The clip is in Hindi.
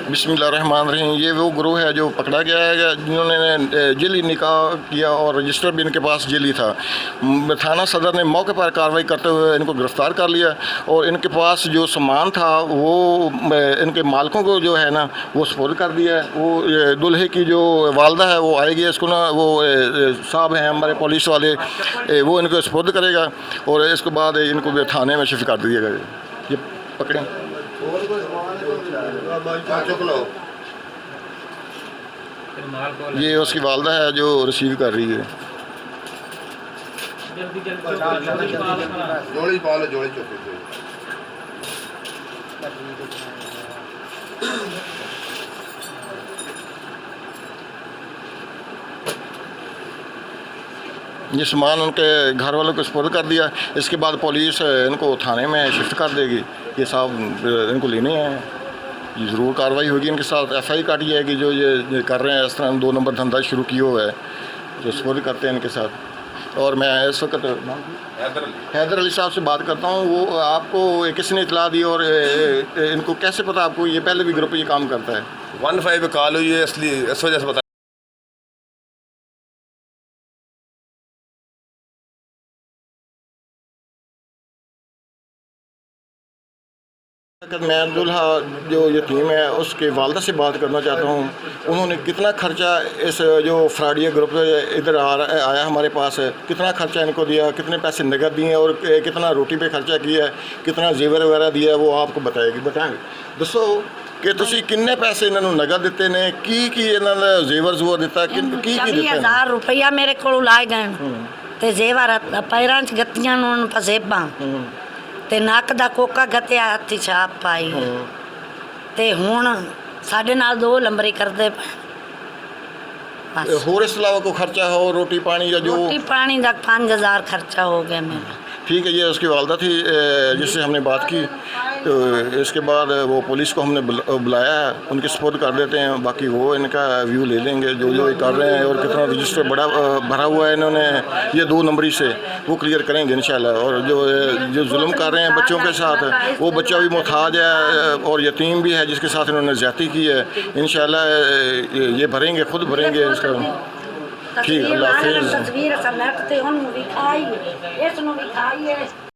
बिस्मिल्लाहिर्रहमानिर्रहीम। ये वो ग्रोह है जो पकड़ा गया है जिन्होंने जेली निकाह किया और रजिस्टर भी इनके पास जेली था। थाना सदर ने मौके पर कार्रवाई करते हुए इनको गिरफ़्तार कर लिया और इनके पास जो सामान था वो इनके मालिकों को जो है ना वो सपुर्द कर दिया है। वो दूल्हे की जो वालदा है वो आएगी, इसको ना वो साहब हैं हमारे पुलिस वाले, वो इनको सपुर्द करेगा और इसके बाद इनको थाने में शिफ्ट कर दिया गया। ये पकड़ें। ये उसकी वालदा है जो रिसीव कर रही है। ये सामान उनके घर वालों को सपुर्द कर दिया। इसके बाद पुलिस इनको थाने में शिफ्ट कर देगी। ये साहब इनको लेने हैं, ये ज़रूर कार्रवाई होगी इनके साथ। FI काटी जाएगी जो ये कर रहे हैं, इस तरह 2 नंबर धंधा शुरू किया हुआ है, जो सपुर्द करते हैं इनके साथ। और मैं इस वक्त हैदर अली साहब से बात करता हूँ। वो आपको किसने इतला दी और इनको कैसे पता आपको ये पहले भी ग्रुप ये काम करता है? 15 पे कॉल हुई है, इसलिए इस वजह से बता। मैं दुल्हा जो यतीम है उसके वालदा से बात करना चाहता हूँ। उन्होंने कितना खर्चा इस जो फ्रॉडिया ग्रुप इधर आया हमारे पास, कितना खर्चा इनको दिया, कितने पैसे नकद दिए और कितना रोटी पे खर्चा किया है, कितना जेवर वगैरह दिया है, वो आपको बताएंगे। दसो कि तुसी किन्ने पैसे इन्होंने नगद दिते ने, की इन्होंने जेवर जुवर दिता, की दिते? 20,000 रुपया मेरे को लाए गए ते जेवर पैरां च गत्तियां नून पसेबां ते नक दा कोका गत्या हत्थी छाप पाई ते हुण साडे नाल 2 लंबरी करदे पे। होर इस अलावा कोई खर्चा हो, रोटी पानी या जो? रोटी पानी का 5,000 खर्चा हो गया मेरा। ठीक है, ये उसकी वालदा थी जिससे हमने बात की। तो इसके बाद वो पुलिस को हमने बुलाया है, उनकी सपोर्ट कर देते हैं। बाकी वो इनका व्यू ले लेंगे जो ये कर रहे हैं और कितना रजिस्टर बड़ा भरा हुआ है इन्होंने ये 2 नंबरी से, वो क्लियर करेंगे इंशाल्लाह। और जो जुल्म कर रहे हैं बच्चों के साथ, वो बच्चा भी मुहताज है और यतीम भी है जिसके साथ इन्होंने ज़्यादती की है। इंशाल्लाह ये भरेंगे, खुद भरेंगे इसका। ठीक है, अल्लाह हाफ़िज़। तस्वीर समेटते उन भी खाई, इसनु भी खाई है।